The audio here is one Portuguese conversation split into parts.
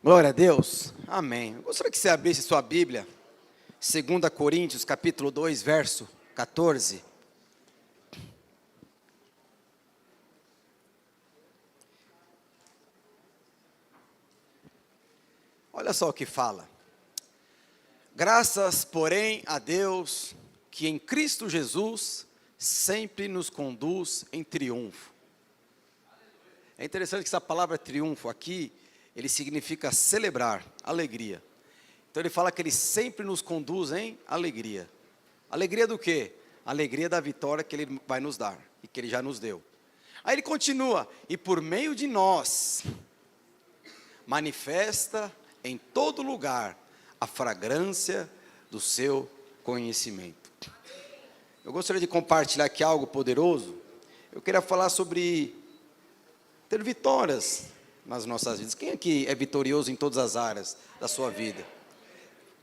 Glória a Deus, amém. Eu gostaria que você abrisse sua Bíblia, 2 Coríntios, capítulo 2, verso 14. Olha só o que fala. Graças, porém, a Deus, que em Cristo Jesus sempre nos conduz em triunfo. É interessante que essa palavra triunfo aqui, ele significa celebrar, alegria. Então ele fala que ele sempre nos conduz em alegria. Alegria do quê? Alegria da vitória que ele vai nos dar e que ele já nos deu. Aí ele continua, e por meio de nós, manifesta em todo lugar a fragrância do seu conhecimento. Eu gostaria de compartilhar aqui algo poderoso. Eu queria falar sobre ter vitórias nas nossas vidas. Quem aqui é vitorioso em todas as áreas da sua vida?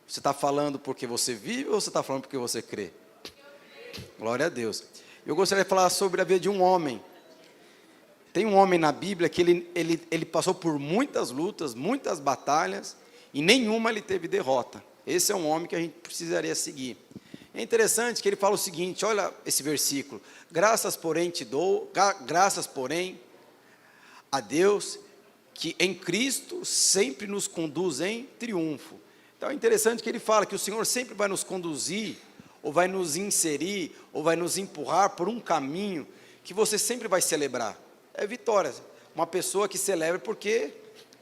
Você está falando porque você vive ou você está falando porque você crê? Glória a Deus. Eu gostaria de falar sobre a vida de um homem. Tem um homem na Bíblia que ele passou por muitas lutas, muitas batalhas, e nenhuma ele teve derrota. Esse é um homem que a gente precisaria seguir. É interessante que ele fala o seguinte, olha esse versículo. Graças, porém, a Deus, que em Cristo sempre nos conduz em triunfo. Então é interessante que ele fala que o Senhor sempre vai nos conduzir, ou vai nos inserir, ou vai nos empurrar por um caminho que você sempre vai celebrar. É vitória. Uma pessoa que celebra porque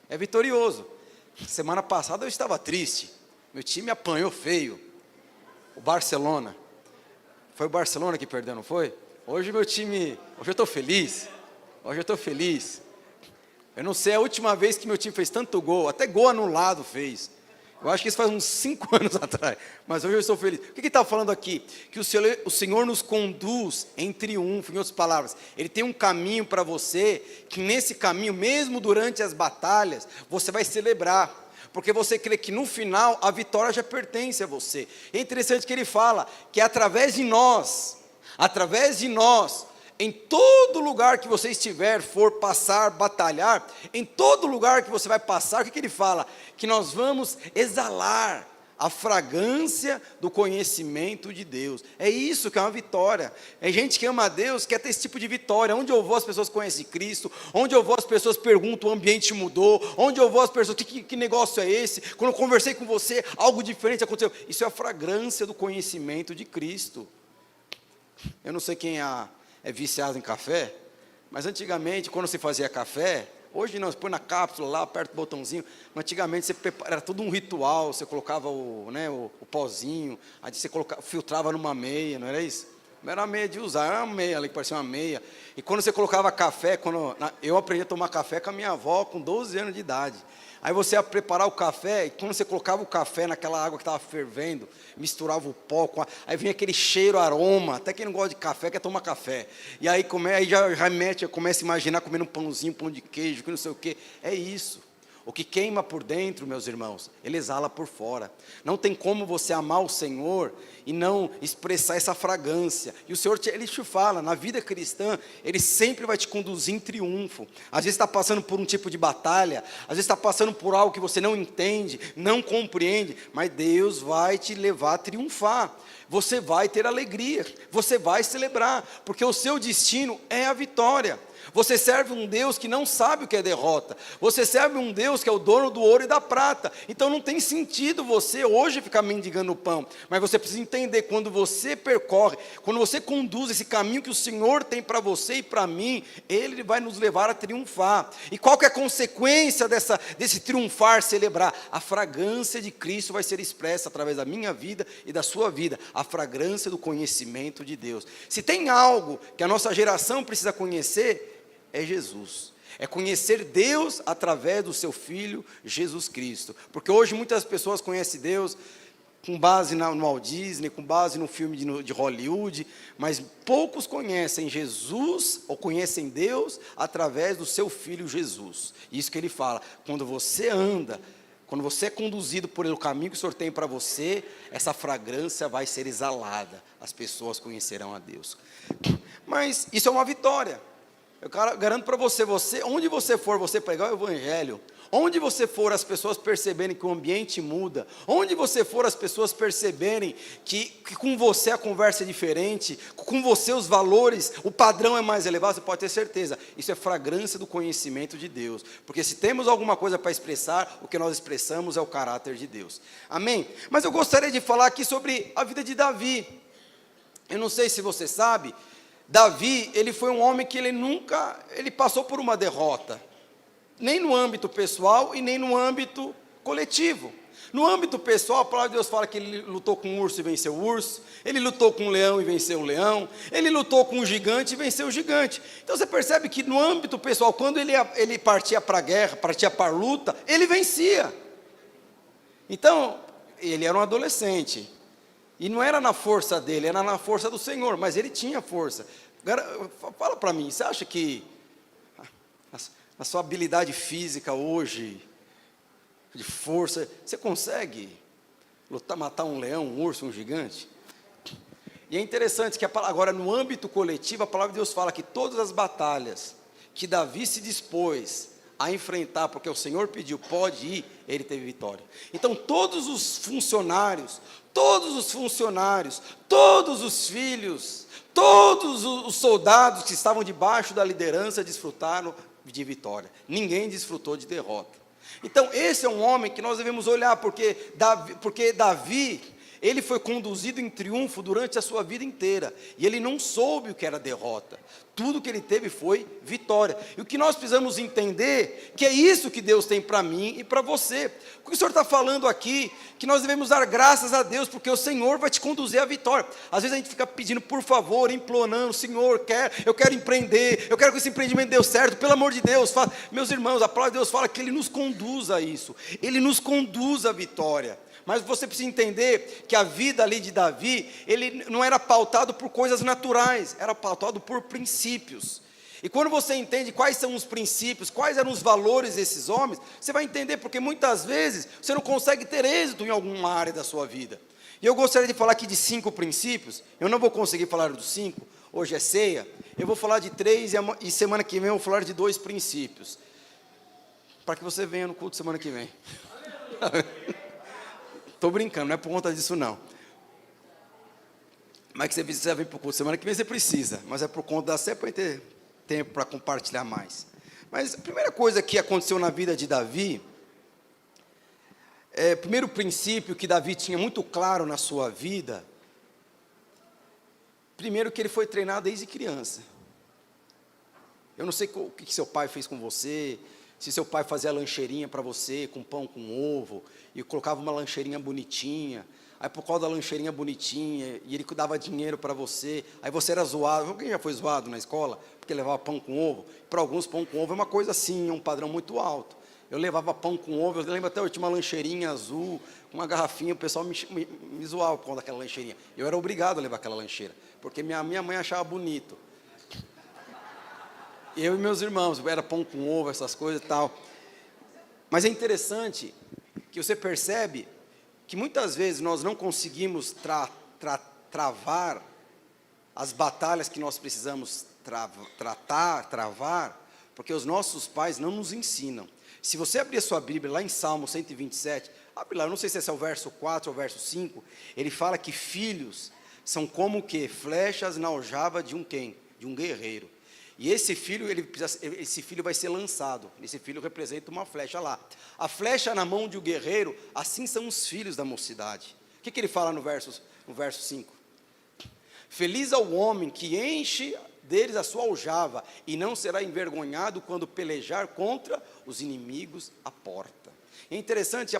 é vitorioso. Semana passada eu estava triste. Meu time apanhou feio. O Barcelona. Foi o Barcelona que perdeu, não foi? Hoje hoje eu estou feliz. Hoje eu estou feliz. Eu não sei a última vez que meu time fez tanto gol, até gol anulado fez. Eu acho que isso faz uns 5 anos atrás, mas hoje eu estou feliz. O que ele está falando aqui? Que o Senhor nos conduz em triunfo, em outras palavras. Ele tem um caminho para você, que nesse caminho, mesmo durante as batalhas, você vai celebrar. Porque você crê que no final, a vitória já pertence a você. É interessante que ele fala que através de nós, em todo lugar que você estiver, for passar, batalhar, em todo lugar que você vai passar, o que ele fala? Que nós vamos exalar a fragrância do conhecimento de Deus. É isso que é uma vitória. É gente que ama a Deus, quer ter esse tipo de vitória. Onde eu vou, as pessoas conhecem Cristo. Onde eu vou, as pessoas perguntam, o ambiente mudou. Onde eu vou, as pessoas, que negócio é esse? Quando eu conversei com você, algo diferente aconteceu. Isso é a fragrância do conhecimento de Cristo. Eu não sei quem é viciado em café, mas antigamente, quando se fazia café, hoje não, você põe na cápsula lá, aperta o botãozinho, mas antigamente era tudo um ritual, você colocava o pozinho, aí você filtrava numa meia, não era isso? Não era uma meia de usar, era uma meia ali que parecia uma meia, e quando você colocava café, eu aprendi a tomar café com a minha avó com 12 anos de idade, aí você ia preparar o café, e quando você colocava o café naquela água que estava fervendo, misturava o pó, aí vinha aquele cheiro, aroma, até quem não gosta de café quer tomar café, e aí, começa a imaginar comendo um pãozinho, pão de queijo, que não sei o que, é isso. O que queima por dentro, meus irmãos, ele exala por fora. Não tem como você amar o Senhor e não expressar essa fragrância. E o Senhor, ele te fala, na vida cristã, ele sempre vai te conduzir em triunfo. Às vezes está passando por um tipo de batalha, às vezes está passando por algo que você não entende, não compreende, mas Deus vai te levar a triunfar. Você vai ter alegria, você vai celebrar, porque o seu destino é a vitória. Você serve um Deus que não sabe o que é derrota. Você serve um Deus que é o dono do ouro e da prata. Então não tem sentido você hoje ficar mendigando o pão. Mas você precisa entender, quando você percorre, quando você conduz esse caminho que o Senhor tem para você e para mim, Ele vai nos levar a triunfar. E qual que é a consequência desse triunfar, celebrar? A fragrância de Cristo vai ser expressa através da minha vida e da sua vida. A fragrância do conhecimento de Deus. Se tem algo que a nossa geração precisa conhecer, é Jesus, é conhecer Deus através do seu Filho Jesus Cristo, porque hoje muitas pessoas conhecem Deus com base no Walt Disney, com base no filme de Hollywood, mas poucos conhecem Jesus, ou conhecem Deus através do seu Filho Jesus. Isso que ele fala, quando você é conduzido por ele, o caminho que o Senhor tem para você, essa fragrância vai ser exalada, as pessoas conhecerão a Deus. Mas isso é uma vitória. Garanto para você, onde você for, você pregar o evangelho, onde você for, as pessoas perceberem que o ambiente muda, onde você for, as pessoas perceberem que com você a conversa é diferente, com você os valores, o padrão é mais elevado, você pode ter certeza, isso é fragrância do conhecimento de Deus, porque se temos alguma coisa para expressar, o que nós expressamos é o caráter de Deus, amém? Mas eu gostaria de falar aqui sobre a vida de Davi. Eu não sei se você sabe, Davi, ele foi um homem que ele passou por uma derrota, nem no âmbito pessoal e nem no âmbito coletivo. No âmbito pessoal, a palavra de Deus fala que ele lutou com um urso e venceu o urso, ele lutou com um leão e venceu o leão, ele lutou com um gigante e venceu o gigante. Então você percebe que no âmbito pessoal, quando ele partia para a guerra, partia para a luta, ele vencia. Então, ele era um adolescente, e não era na força dele, era na força do Senhor, mas ele tinha força. Fala para mim, você acha que a sua habilidade física hoje, de força, você consegue lutar, matar um leão, um urso, um gigante? E é interessante que agora no âmbito coletivo, a palavra de Deus fala que todas as batalhas que Davi se dispôs a enfrentar, porque o Senhor pediu, pode ir, ele teve vitória. Então todos os funcionários, todos os filhos, todos os soldados que estavam debaixo da liderança desfrutaram de vitória, ninguém desfrutou de derrota. Então esse é um homem que nós devemos olhar, porque Davi, ele foi conduzido em triunfo durante a sua vida inteira, e ele não soube o que era derrota, tudo que ele teve foi vitória, e o que nós precisamos entender, que é isso que Deus tem para mim e para você. O que o Senhor está falando aqui, que nós devemos dar graças a Deus, porque o Senhor vai te conduzir à vitória. Às vezes a gente fica pedindo, por favor, implorando, Senhor, eu quero empreender, eu quero que esse empreendimento dê certo, pelo amor de Deus, meus irmãos, a palavra de Deus fala que Ele nos conduz a isso, Ele nos conduz à vitória. Mas você precisa entender que a vida ali de Davi, ele não era pautado por coisas naturais, era pautado por princípios. E quando você entende quais são os princípios, quais eram os valores desses homens, você vai entender, porque muitas vezes você não consegue ter êxito em alguma área da sua vida. E eu gostaria de falar aqui de 5 princípios, eu não vou conseguir falar dos 5, hoje é ceia, eu vou falar de 3 e semana que vem eu vou falar de 2 princípios, para que você venha no culto semana que vem. Estou brincando, não é por conta disso não. Mas que você precisa vir para o culto semana que vem, você precisa. Mas é por conta da ceia para ter tempo para compartilhar mais. Mas a primeira coisa que aconteceu na vida de Davi, o primeiro princípio que Davi tinha muito claro na sua vida, primeiro que ele foi treinado desde criança. Eu não sei o que seu pai fez com você, se seu pai fazia lancheirinha para você, com pão com ovo, e colocava uma lancheirinha bonitinha, aí por causa da lancheirinha bonitinha, e ele dava dinheiro para você, aí você era zoado. Alguém já foi zoado na escola, porque levava pão com ovo? Para alguns, pão com ovo é uma coisa assim, um padrão muito alto. Eu levava pão com ovo, eu lembro até, eu tinha uma lancheirinha azul, uma garrafinha, o pessoal me zoava por conta daquela lancheirinha. Eu era obrigado a levar aquela lancheira, porque minha mãe achava bonito. Eu e meus irmãos, era pão com ovo, essas coisas e tal. Mas é interessante que você percebe que muitas vezes nós não conseguimos travar as batalhas que nós precisamos travar, porque os nossos pais não nos ensinam. Se você abrir a sua Bíblia, lá em Salmo 127, abre lá, eu não sei se esse é o verso 4 ou o verso 5, ele fala que filhos são como o quê? Flechas na aljava de um quem? De um guerreiro. E esse filho vai ser lançado, esse filho representa uma flecha lá. A flecha na mão de um guerreiro, assim são os filhos da mocidade. O que ele fala no verso 5? Feliz ao homem que enche deles a sua aljava, e não será envergonhado quando pelejar contra os inimigos à porta. É interessante,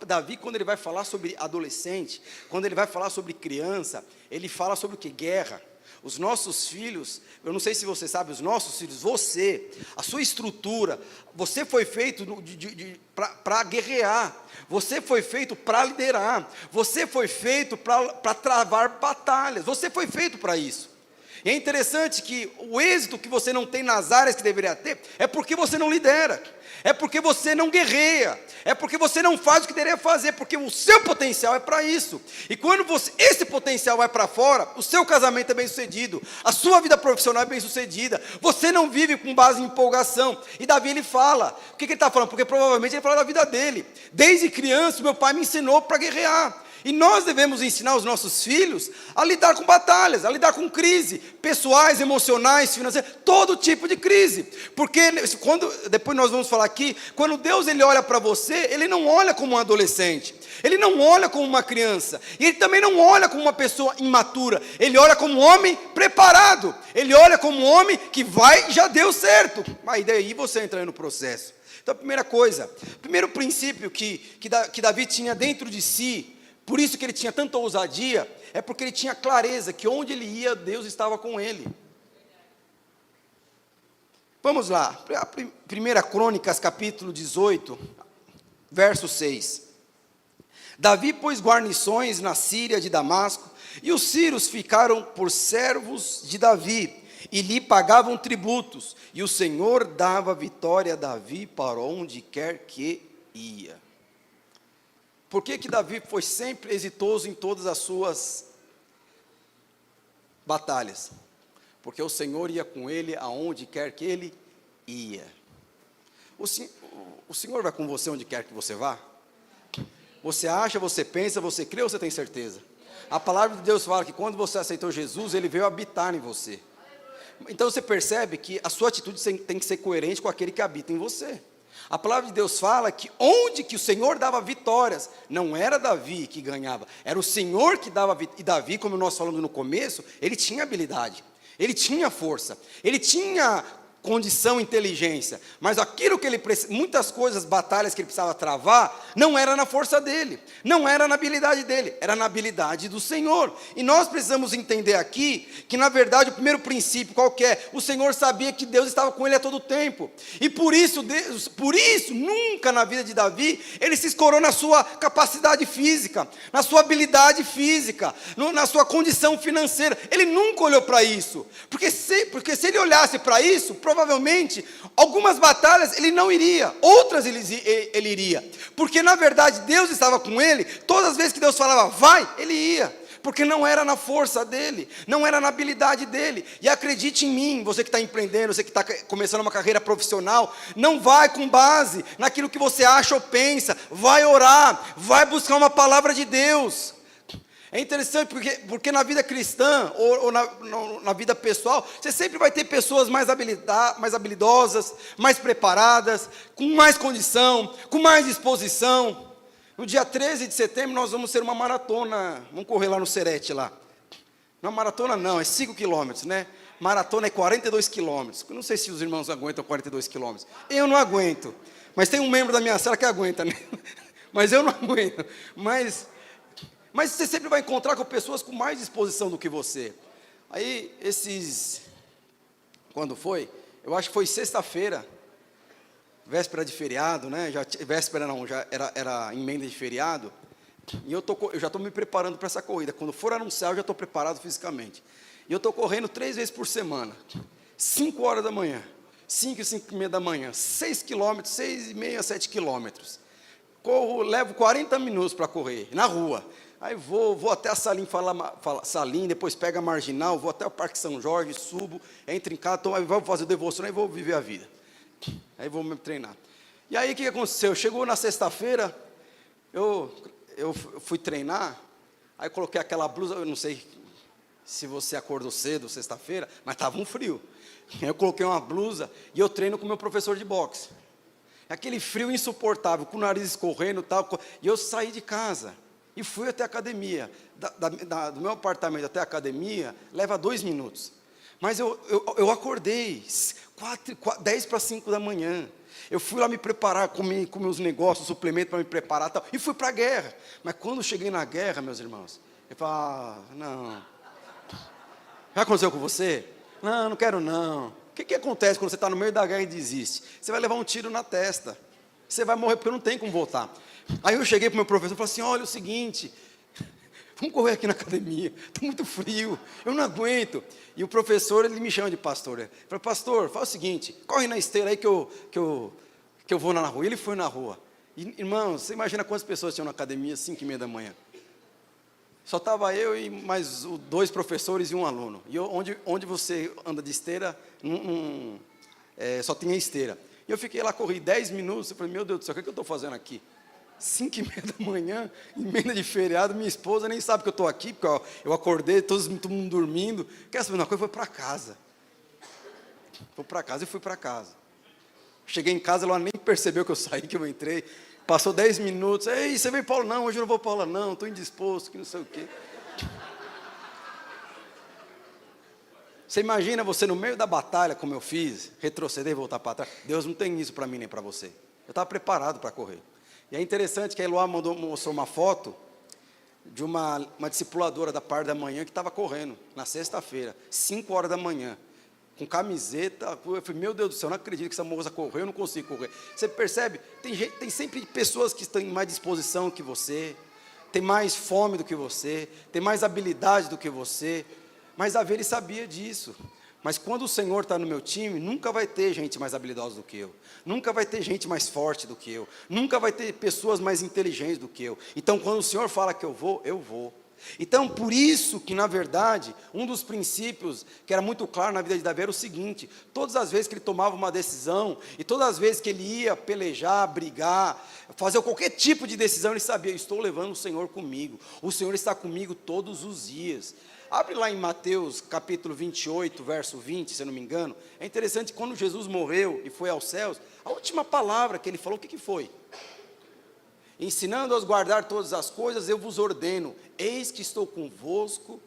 Davi, quando ele vai falar sobre adolescente, quando ele vai falar sobre criança, ele fala sobre o que? Guerra. Os nossos filhos, eu não sei se você sabe, os nossos filhos, a sua estrutura, você foi feito para guerrear, você foi feito para liderar, você foi feito para travar batalhas, você foi feito para isso. E é interessante que o êxito que você não tem nas áreas que deveria ter, é porque você não lidera, é porque você não guerreia, é porque você não faz o que deveria fazer, porque o seu potencial é para isso. E quando esse potencial vai para fora, o seu casamento é bem sucedido, a sua vida profissional é bem sucedida, você não vive com base em empolgação. E Davi, ele fala, o que ele está falando? Porque provavelmente ele fala da vida dele. Desde criança, meu pai me ensinou para guerrear. E nós devemos ensinar os nossos filhos a lidar com batalhas, a lidar com crise, pessoais, emocionais, financeiras, todo tipo de crise. Porque depois nós vamos falar aqui, quando Deus ele olha para você, Ele não olha como um adolescente, Ele não olha como uma criança, e Ele também não olha como uma pessoa imatura, Ele olha como um homem preparado, Ele olha como um homem que já deu certo, mas daí você entra no processo. Então a primeira coisa, o primeiro princípio que Davi tinha dentro de si, por isso que ele tinha tanta ousadia, é porque ele tinha clareza que onde ele ia, Deus estava com ele. Vamos lá, 1 Crônicas, capítulo 18, verso 6. Davi pôs guarnições na Síria de Damasco, e os sírios ficaram por servos de Davi, e lhe pagavam tributos, e o Senhor dava vitória a Davi para onde quer que ia. Por que Davi foi sempre exitoso em todas as suas batalhas? Porque o Senhor ia com ele aonde quer que ele ia. O Senhor vai com você onde quer que você vá? Você acha, você pensa, você crê ou você tem certeza? A palavra de Deus fala que quando você aceitou Jesus, Ele veio habitar em você. Então você percebe que a sua atitude tem que ser coerente com aquele que habita em você. A palavra de Deus fala que onde que o Senhor dava vitórias, não era Davi que ganhava, era o Senhor que dava vitórias. E Davi, como nós falamos no começo, ele tinha habilidade, ele tinha força, ele tinha condição, inteligência, mas aquilo que ele muitas coisas, batalhas que ele precisava travar, não era na força dele, não era na habilidade dele, era na habilidade do Senhor. E nós precisamos entender aqui, que na verdade o primeiro princípio qual que é? O Senhor sabia que Deus estava com ele a todo tempo, e por isso nunca na vida de Davi, ele se escorou na sua capacidade física, na sua habilidade física, na sua condição financeira. Ele nunca olhou para isso, porque se ele olhasse para isso, provavelmente, algumas batalhas ele não iria, outras ele iria, porque na verdade Deus estava com ele, todas as vezes que Deus falava, vai, ele ia, porque não era na força dele, não era na habilidade dele. E acredite em mim, você que está empreendendo, você que está começando uma carreira profissional, não vai com base naquilo que você acha ou pensa, vai orar, vai buscar uma palavra de Deus. É interessante porque na vida cristã ou na vida pessoal, você sempre vai ter pessoas mais habilidosas, mais preparadas, com mais condição, com mais disposição. No dia 13 de setembro nós vamos ter uma maratona, vamos correr lá no Serete lá. Não, maratona não, é 5 quilômetros, né? Maratona é 42 quilômetros. Não sei se os irmãos aguentam 42 quilômetros. Eu não aguento, mas tem um membro da minha cela que aguenta, né? Mas eu não aguento, mas você sempre vai encontrar com pessoas com mais disposição do que você. Aí, quando foi? Eu acho que foi sexta-feira, véspera de feriado, né? Véspera não, já era emenda de feriado. E eu já estou me preparando para essa corrida. Quando for anunciar, eu já estou preparado fisicamente. E eu estou correndo 3 vezes por semana. 5 horas da manhã, 5 e 5 e meia da manhã, 6 quilômetros, 6 e meia, 7 quilômetros. Levo 40 minutos para correr, na rua. Aí vou até a Salim, Salim, depois pego a Marginal, vou até o Parque São Jorge, subo, entro em casa, aí vou fazer o devocional e vou viver a vida. Aí vou me treinar. E aí o que aconteceu? Chegou na sexta-feira, eu fui treinar, aí coloquei aquela blusa, eu não sei se você acordou cedo, sexta-feira, mas estava um frio. Aí eu coloquei uma blusa e eu treino com o meu professor de boxe. Aquele frio insuportável, com o nariz escorrendo e tal, e eu saí de casa. E fui até a academia, do meu apartamento até a academia, leva 2 minutos. Mas eu acordei, 10 para 5 da manhã. Eu fui lá me preparar, comi os negócios, suplemento para me preparar e tal, e fui para a guerra. Mas quando cheguei na guerra, meus irmãos, eu falei, não. Já aconteceu com você? Não quero não. O que acontece quando você está no meio da guerra e desiste? Você vai levar um tiro na testa. Você vai morrer porque não tem como voltar. Aí eu cheguei para o meu professor e falei assim, olha o seguinte, vamos correr aqui na academia, está muito frio, eu não aguento. E o professor, ele me chama de pastor. Ele falou, pastor, faz o seguinte, corre na esteira aí que eu vou na rua. E ele foi na rua. E, irmão, você imagina quantas pessoas tinham na academia às 5h30 da manhã? Só estava eu e mais 2 professores e um aluno. E onde você anda de esteira, só tinha esteira. E eu fiquei lá, corri 10 minutos, eu falei, meu Deus do céu, o que eu estou fazendo aqui? 5h30 da manhã, emenda de feriado, minha esposa nem sabe que eu estou aqui, porque eu acordei, todo mundo dormindo. Quer saber uma coisa? Foi para casa. Fui para casa e fui para casa. Cheguei em casa, ela nem percebeu que eu saí, que eu entrei. Passou 10 minutos, ei, você veio para aula? Não, hoje eu não vou para aula não, estou indisposto, que não sei o quê. Você imagina você no meio da batalha, como eu fiz, retroceder e voltar para trás? Deus não tem isso para mim nem para você. Eu estava preparado para correr. E é interessante que a Eloá mostrou uma foto de uma discipuladora da parte da manhã que estava correndo, na sexta-feira, 5 horas da manhã, com camiseta. Eu falei, meu Deus do céu, eu não acredito que essa moça correu, eu não consigo correr. Você percebe? Tem sempre pessoas que estão em mais disposição que você, tem mais fome do que você, tem mais habilidade do que você, mas Davi, ele sabia disso. Mas quando o Senhor está no meu time, nunca vai ter gente mais habilidosa do que eu, nunca vai ter gente mais forte do que eu, nunca vai ter pessoas mais inteligentes do que eu. Então, quando o Senhor fala que eu vou, eu vou. Então, por isso que, na verdade, um dos princípios que era muito claro na vida de Davi era o seguinte: todas as vezes que ele tomava uma decisão, e todas as vezes que ele ia pelejar, brigar, fazer qualquer tipo de decisão, ele sabia, estou levando o Senhor comigo, o Senhor está comigo todos os dias. Abre lá em Mateus capítulo 28, verso 20, se eu não me engano. É interessante, quando Jesus morreu e foi aos céus, a última palavra que ele falou, o que foi? Ensinando-os a guardar todas as coisas, eu vos ordeno, eis que estou convosco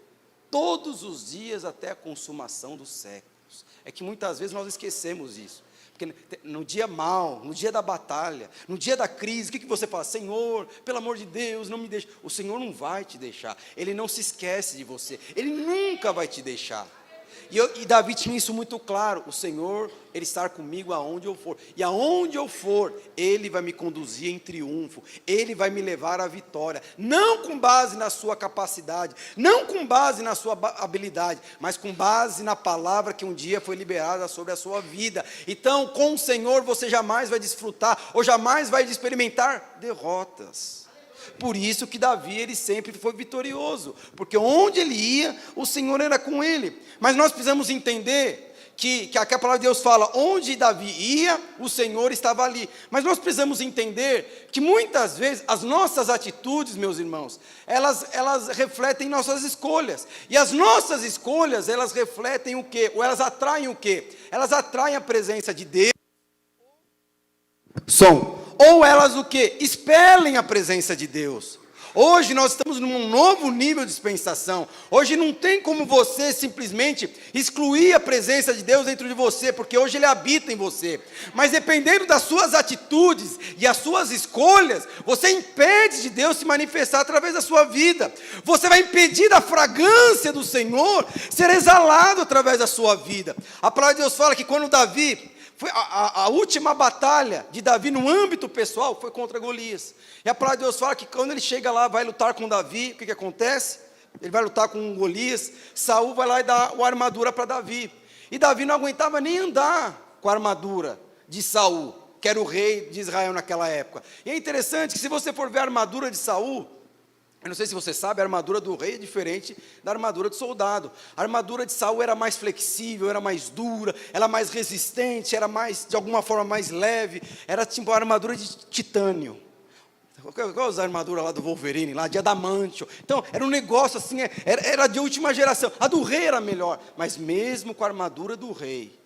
todos os dias até a consumação dos séculos. É que muitas vezes nós esquecemos isso. Porque no dia mau, no dia da batalha, no dia da crise, o que você fala? Senhor, pelo amor de Deus, não me deixe. O Senhor não vai te deixar, Ele não se esquece de você, Ele nunca vai te deixar. E Davi tinha isso muito claro, o Senhor, Ele está comigo aonde eu for, e aonde eu for, Ele vai me conduzir em triunfo, Ele vai me levar à vitória, não com base na sua capacidade, não com base na sua habilidade, mas com base na palavra que um dia foi liberada sobre a sua vida. Então, com o Senhor você jamais vai desfrutar, ou jamais vai experimentar derrotas. Por isso que Davi, ele sempre foi vitorioso, porque onde ele ia, o Senhor era com ele. Mas nós precisamos entender que a palavra de Deus fala, onde Davi ia, o Senhor estava ali. Mas nós precisamos entender que muitas vezes as nossas atitudes, meus irmãos, elas refletem nossas escolhas. E as nossas escolhas, elas refletem o quê? Ou elas atraem o quê? Elas atraem a presença de Deus. Ou elas o quê? Expelem a presença de Deus. Hoje nós estamos num novo nível de dispensação. Hoje não tem como você simplesmente excluir a presença de Deus dentro de você, porque hoje Ele habita em você. Mas dependendo das suas atitudes e as suas escolhas, você impede de Deus se manifestar através da sua vida. Você vai impedir da fragrância do Senhor ser exalado através da sua vida. A palavra de Deus fala que quando Davi... Foi a última batalha de Davi no âmbito pessoal foi contra Golias. E a palavra de Deus fala que quando ele chega lá, vai lutar com Davi, o que acontece? Ele vai lutar com Golias, Saul vai lá e dá a armadura para Davi. E Davi não aguentava nem andar com a armadura de Saul, que era o rei de Israel naquela época. E é interessante que se você for ver a armadura de Saul, eu não sei se você sabe, a armadura do rei é diferente da armadura do soldado. A armadura de Saul era mais flexível, era mais dura, era mais resistente, era mais, de alguma forma, mais leve. Era tipo a armadura de titânio. Qual é a armadura lá do Wolverine, lá de adamantio? Então, era um negócio assim, era de última geração. A do rei era melhor, mas mesmo com a armadura do rei,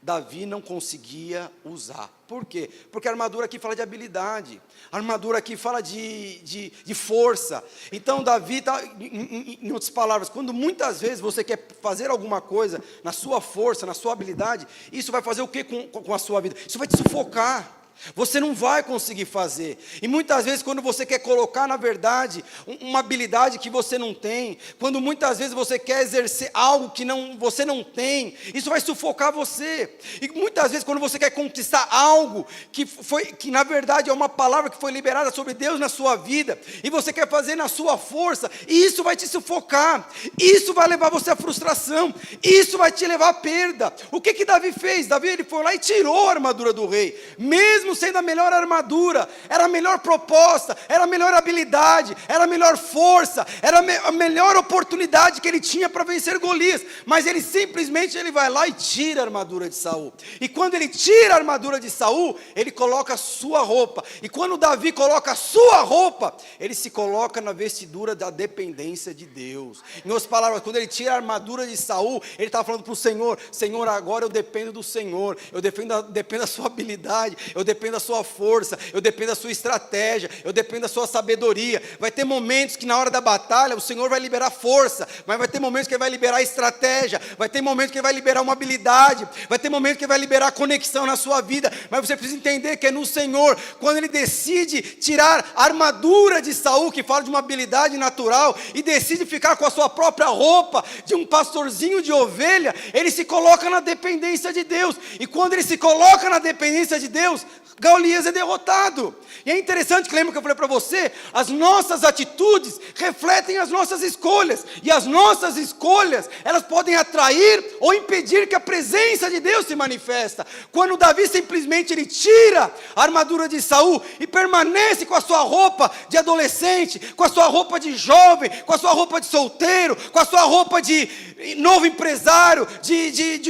Davi não conseguia usar. Por quê? Porque a armadura aqui fala de habilidade, a armadura aqui fala de força. Então Davi está, em outras palavras, quando muitas vezes você quer fazer alguma coisa na sua força, na sua habilidade, isso vai fazer o que com a sua vida? Isso vai te sufocar. Você não vai conseguir fazer. E muitas vezes quando você quer colocar na verdade uma habilidade que você não tem, quando muitas vezes você quer exercer algo que você não tem, isso vai sufocar você. E muitas vezes quando você quer conquistar algo que na verdade é uma palavra que foi liberada sobre Deus na sua vida, e você quer fazer na sua força, e isso vai te sufocar. Isso vai levar você à frustração. Isso vai te levar à perda. O que Davi fez? Davi ele foi lá e tirou a armadura do rei. Mesmo sendo a melhor armadura, era a melhor proposta, era a melhor habilidade, era a melhor força, era a melhor oportunidade que ele tinha para vencer Golias, mas ele simplesmente vai lá e tira a armadura de Saul. E quando ele tira a armadura de Saul, ele coloca a sua roupa. E quando Davi coloca a sua roupa, ele se coloca na vestidura da dependência de Deus. Em outras palavras, quando ele tira a armadura de Saul, ele está falando para o Senhor: Senhor, agora eu dependo do Senhor, eu dependo da sua habilidade, eu dependo da sua força, eu dependo da sua estratégia, eu dependo da sua sabedoria. Vai ter momentos que na hora da batalha o Senhor vai liberar força, mas vai ter momentos que Ele vai liberar estratégia, vai ter momentos que Ele vai liberar uma habilidade, vai ter momentos que Ele vai liberar conexão na sua vida, mas você precisa entender que é no Senhor. Quando Ele decide tirar a armadura de Saul, que fala de uma habilidade natural, e decide ficar com a sua própria roupa de um pastorzinho de ovelha, ele se coloca na dependência de Deus. E quando ele se coloca na dependência de Deus, Golias é derrotado. E é interessante que lembra que eu falei para você, as nossas atitudes refletem as nossas escolhas, e as nossas escolhas, elas podem atrair ou impedir que a presença de Deus se manifesta. Quando Davi simplesmente ele tira a armadura de Saul e permanece com a sua roupa de adolescente, com a sua roupa de jovem, com a sua roupa de solteiro, com a sua roupa de novo empresário, de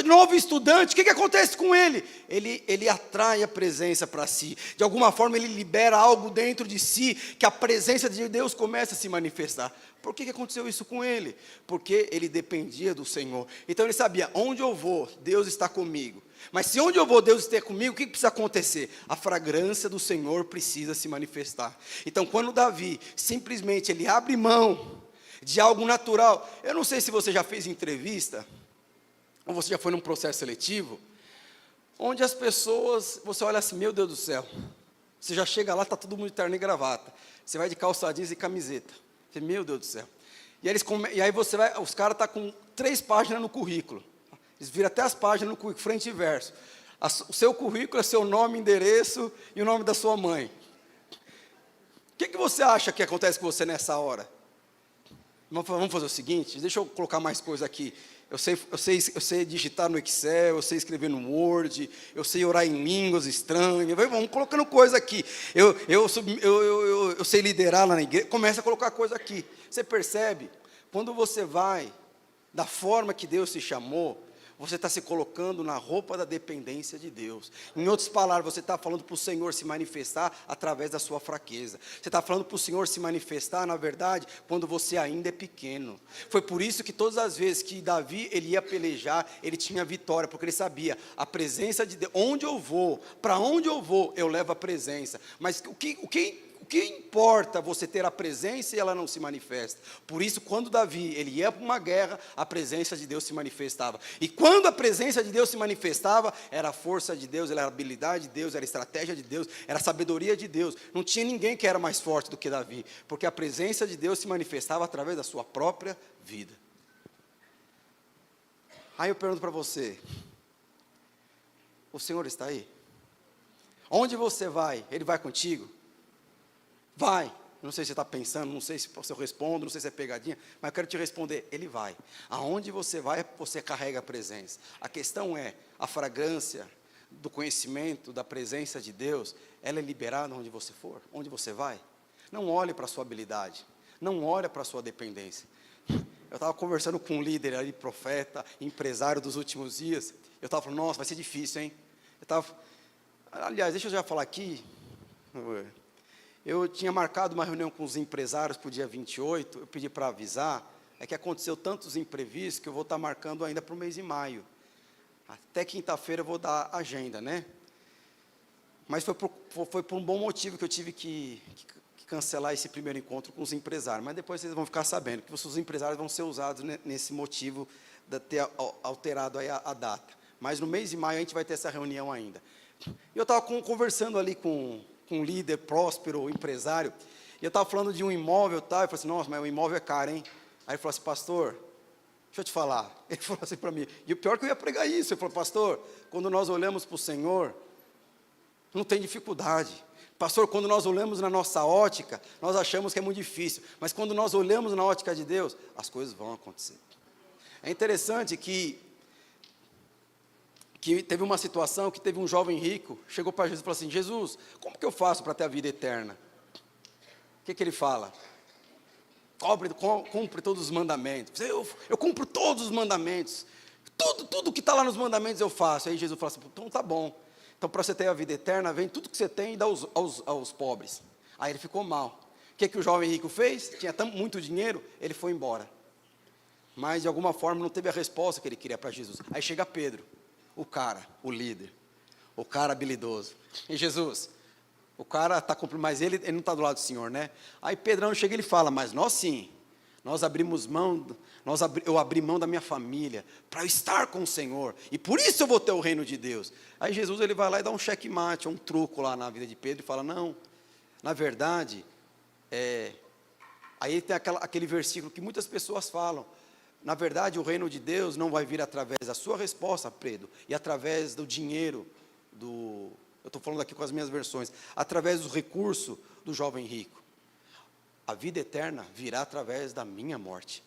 novo estudante, o que acontece com ele? Ele atrai a presença para si. De alguma forma ele libera algo dentro de si, que a presença de Deus começa a se manifestar. Por que aconteceu isso com ele? Porque ele dependia do Senhor. Então ele sabia: onde eu vou, Deus está comigo. Mas se onde eu vou, Deus esteja comigo, o que precisa acontecer? A fragrância do Senhor precisa se manifestar. Então quando Davi simplesmente ele abre mão de algo natural, eu não sei se você já fez entrevista, ou você já foi num processo seletivo, onde as pessoas, você olha assim: meu Deus do céu, você já chega lá, está todo mundo de terno e gravata, você vai de calça jeans e camiseta, você, meu Deus do céu, e aí você vai, os caras estão com 3 páginas no currículo, eles viram até as páginas no currículo, frente e verso, o seu currículo é seu nome, endereço e o nome da sua mãe. O que você acha que acontece com você nessa hora? Vamos fazer o seguinte, deixa eu colocar mais coisa aqui. Eu sei digitar no Excel, eu sei escrever no Word, eu sei orar em línguas estranhas, vamos colocando coisa aqui. Eu sei liderar lá na igreja, começa a colocar coisa aqui. Você percebe? Quando você vai da forma que Deus te chamou, você está se colocando na roupa da dependência de Deus. Em outras palavras, você está falando para o Senhor se manifestar através da sua fraqueza. Você está falando para o Senhor se manifestar, na verdade, quando você ainda é pequeno. Foi por isso que todas as vezes que Davi ele ia pelejar, ele tinha vitória, porque ele sabia, a presença de Deus, onde eu vou, para onde eu levo a presença. Mas o que importa você ter a presença e ela não se manifesta? Por isso, quando Davi ele ia para uma guerra, a presença de Deus se manifestava. E quando a presença de Deus se manifestava, era a força de Deus, era a habilidade de Deus, era a estratégia de Deus, era a sabedoria de Deus. Não tinha ninguém que era mais forte do que Davi, porque a presença de Deus se manifestava através da sua própria vida. Aí eu pergunto para você: o Senhor está aí? Onde você vai? Ele vai contigo? Vai. Não sei se você está pensando, não sei se eu respondo, não sei se é pegadinha, mas eu quero te responder: ele vai. Aonde você vai, você carrega a presença. A questão é, a fragrância do conhecimento, da presença de Deus, ela é liberada onde você for, onde você vai. Não olhe para a sua habilidade, não olhe para a sua dependência. Eu estava conversando com um líder ali, profeta, empresário dos últimos dias, eu estava falando: nossa, vai ser difícil, hein? Aliás, deixa eu já falar aqui. Eu tinha marcado uma reunião com os empresários para o dia 28, eu pedi para avisar, é que aconteceu tantos imprevistos que eu vou estar marcando ainda para o mês de maio. Até quinta-feira eu vou dar agenda, né? Mas foi por um bom motivo que eu tive que cancelar esse primeiro encontro com os empresários. Mas depois vocês vão ficar sabendo que os empresários vão ser usados nesse motivo de ter alterado aí a data. Mas no mês de maio a gente vai ter essa reunião ainda. E eu estava conversando ali com um líder próspero, empresário, e eu estava falando de um imóvel e tal, eu falei assim, nossa, mas o imóvel é caro, hein? Aí ele falou assim, pastor, deixa eu te falar. Ele falou assim para mim, e o pior é que eu ia pregar isso, ele falou, pastor, quando nós olhamos para o Senhor, não tem dificuldade. Pastor, quando nós olhamos na nossa ótica, nós achamos que é muito difícil, mas quando nós olhamos na ótica de Deus, as coisas vão acontecer. É interessante que teve uma situação que teve um jovem rico, chegou para Jesus e falou assim, Jesus, como que eu faço para ter a vida eterna? O que ele fala? Cumpre todos os mandamentos. Eu cumpro todos os mandamentos. Tudo que está lá nos mandamentos eu faço. Aí Jesus fala assim, então tá bom. Então para você ter a vida eterna, vem tudo que você tem e dá aos pobres. Aí ele ficou mal. O que o jovem rico fez? Tinha muito dinheiro, ele foi embora. Mas de alguma forma não teve a resposta que ele queria para Jesus. Aí chega Pedro, o líder, o cara habilidoso. E Jesus, o cara está cumprindo, mas ele não está do lado do Senhor, né? Aí Pedrão chega e ele fala, mas nós sim, nós abrimos mão, eu abri mão da minha família, para eu estar com o Senhor, e por isso eu vou ter o reino de Deus. Aí Jesus ele vai lá e dá um checkmate, um truco lá na vida de Pedro, e fala, não, na verdade, aí tem aquele versículo que muitas pessoas falam, na verdade o reino de Deus não vai vir através da sua resposta, Pedro, e através do dinheiro, eu estou falando aqui com as minhas versões, através do recurso do jovem rico. A vida eterna virá através da minha morte.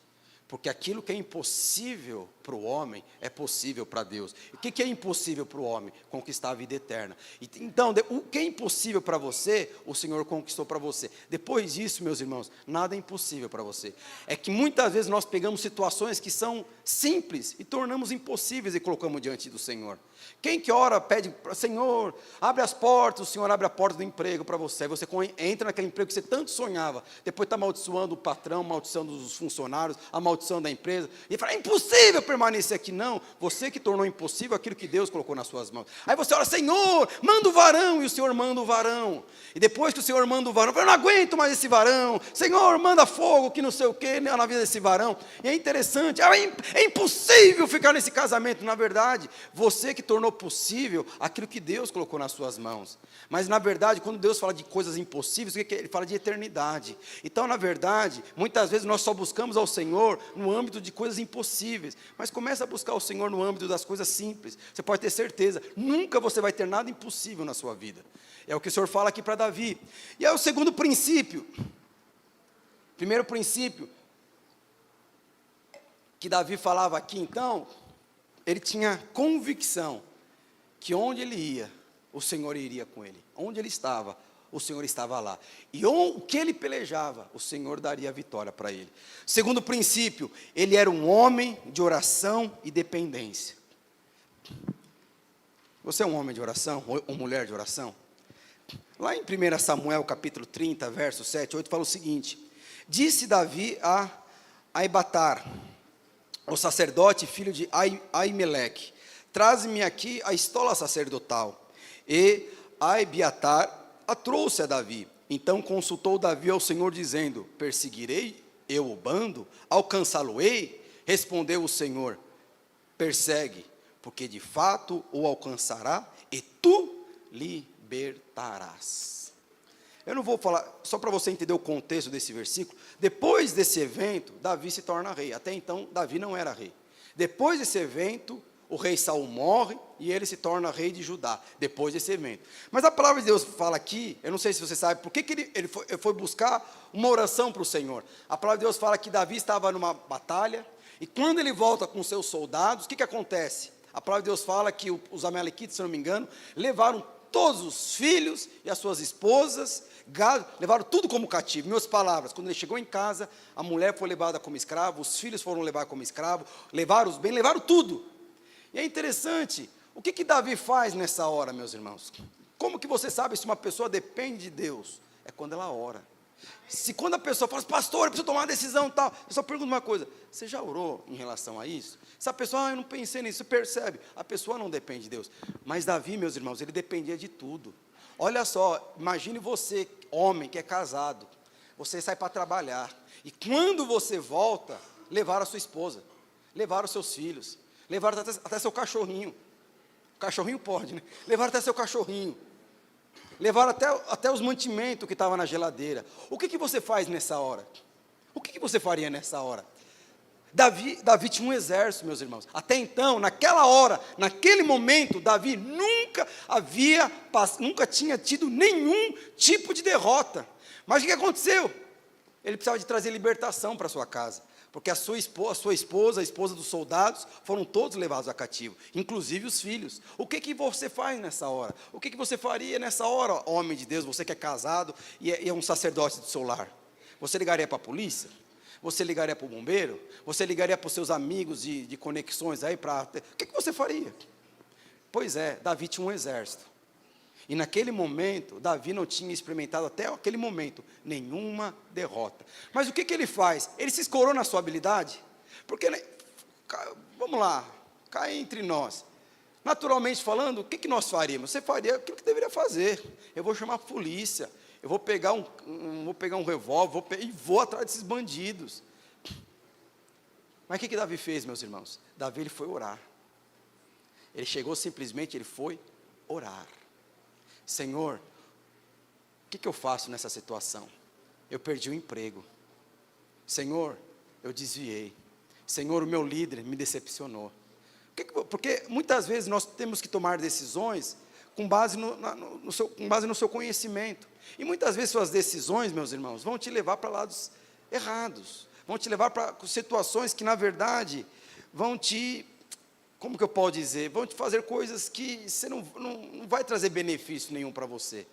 Porque aquilo que é impossível para o homem, é possível para Deus. E o que é impossível para o homem? Conquistar a vida eterna. Então, o que é impossível para você, o Senhor conquistou para você. Depois disso, meus irmãos, nada é impossível para você. É que muitas vezes nós pegamos situações que são simples e tornamos impossíveis e colocamos diante do Senhor. Quem que ora, pede, Senhor, abre as portas, o Senhor abre a porta do emprego para você. Aí você entra naquele emprego que você tanto sonhava. Depois está amaldiçoando o patrão, amaldiçoando os funcionários, amaldiçoando da empresa. E fala, é impossível permanecer aqui. Não, você que tornou impossível aquilo que Deus colocou nas suas mãos. Aí você ora, Senhor, manda o varão. E o Senhor manda o varão. E depois que o Senhor manda o varão, eu não aguento mais esse varão. Senhor, manda fogo, que não sei o que, na vida desse varão. E é interessante, é impossível ficar nesse casamento. Na verdade, você que tornou possível aquilo que Deus colocou nas suas mãos. Mas na verdade, quando Deus fala de coisas impossíveis, o que ele fala de eternidade. Então, na verdade, muitas vezes nós só buscamos ao Senhor no âmbito de coisas impossíveis. Mas começa a buscar o Senhor no âmbito das coisas simples. Você pode ter certeza, nunca você vai ter nada impossível na sua vida. É o que o Senhor fala aqui para Davi. E é o segundo princípio. Primeiro princípio que Davi falava aqui, então, ele tinha convicção que onde ele ia, o Senhor iria com ele. Onde ele estava, o Senhor estava lá. E o que ele pelejava, o Senhor daria a vitória para ele. Segundo princípio, ele era um homem de oração e dependência. Você é um homem de oração, ou mulher de oração? Lá em 1 Samuel, capítulo 30, versos 7 e 8, fala o seguinte: disse Davi a Abiatar, o sacerdote, filho de Aimeleque, traze-me aqui a estola sacerdotal. E Abiatar a trouxe a Davi. Então consultou Davi ao Senhor, dizendo: perseguirei eu o bando? Alcançá-lo-ei? Respondeu o Senhor: persegue, porque de fato o alcançará, e tu libertarás. Eu não vou falar, só para você entender o contexto desse versículo. Depois desse evento, Davi se torna rei. Até então, Davi não era rei. Depois desse evento, o rei Saul morre e ele se torna rei de Judá, depois desse evento. Mas a palavra de Deus fala aqui, eu não sei se você sabe, por que ele foi buscar uma oração para o Senhor. A palavra de Deus fala que Davi estava numa batalha, e quando ele volta com seus soldados, o que acontece? A palavra de Deus fala que os amalequitas, se não me engano, levaram todos os filhos e as suas esposas, gado, levaram tudo como cativo. Em outras palavras, quando ele chegou em casa, a mulher foi levada como escravo, os filhos foram levados como escravo, levaram os bens, levaram tudo. E é interessante, o que Davi faz nessa hora, meus irmãos? Como que você sabe se uma pessoa depende de Deus? É quando ela ora. Se quando a pessoa fala, pastor, eu preciso tomar uma decisão tal, eu só pergunto uma coisa: você já orou em relação a isso? Se a pessoa, eu não pensei nisso, você percebe, a pessoa não depende de Deus. Mas Davi, meus irmãos, ele dependia de tudo. Olha só, imagine você, homem que é casado, você sai para trabalhar, e quando você volta, levaram a sua esposa, levaram os seus filhos, levaram até seu cachorrinho. O cachorrinho pode, né? Levaram até seu cachorrinho. Levaram até os mantimentos que estavam na geladeira. O que você faz nessa hora? O que você faria nessa hora? Davi tinha um exército, meus irmãos. Até então, naquela hora, naquele momento, Davi nunca tinha tido nenhum tipo de derrota. Mas o que aconteceu? Ele precisava de trazer libertação para sua casa, porque a sua esposa, a esposa dos soldados, foram todos levados a cativo, inclusive os filhos. O que você faz nessa hora? O que você faria nessa hora, homem de Deus, você que é casado e é um sacerdote do seu lar? Você ligaria para a polícia? Você ligaria para o bombeiro? Você ligaria para os seus amigos de conexões aí? O que você faria? Pois é, Davi tinha um exército. E naquele momento, Davi não tinha experimentado até aquele momento nenhuma derrota. Mas o que ele faz? Ele se escorou na sua habilidade? Porque, vamos lá, cá entre nós. Naturalmente falando, o que nós faríamos? Você faria aquilo que deveria fazer. Eu vou chamar a polícia. Eu vou pegar um revólver e vou atrás desses bandidos. Mas o que Davi fez, meus irmãos? Davi, ele foi orar. Ele chegou simplesmente, ele foi orar. Senhor, o que eu faço nessa situação? Eu perdi o emprego. Senhor, eu desviei. Senhor, o meu líder me decepcionou. Porque muitas vezes nós temos que tomar decisões com base no seu conhecimento. E muitas vezes suas decisões, meus irmãos, vão te levar para lados errados. Vão te levar para situações que, na verdade, como que eu posso dizer? Vão te fazer coisas que você não vai trazer benefício nenhum para você.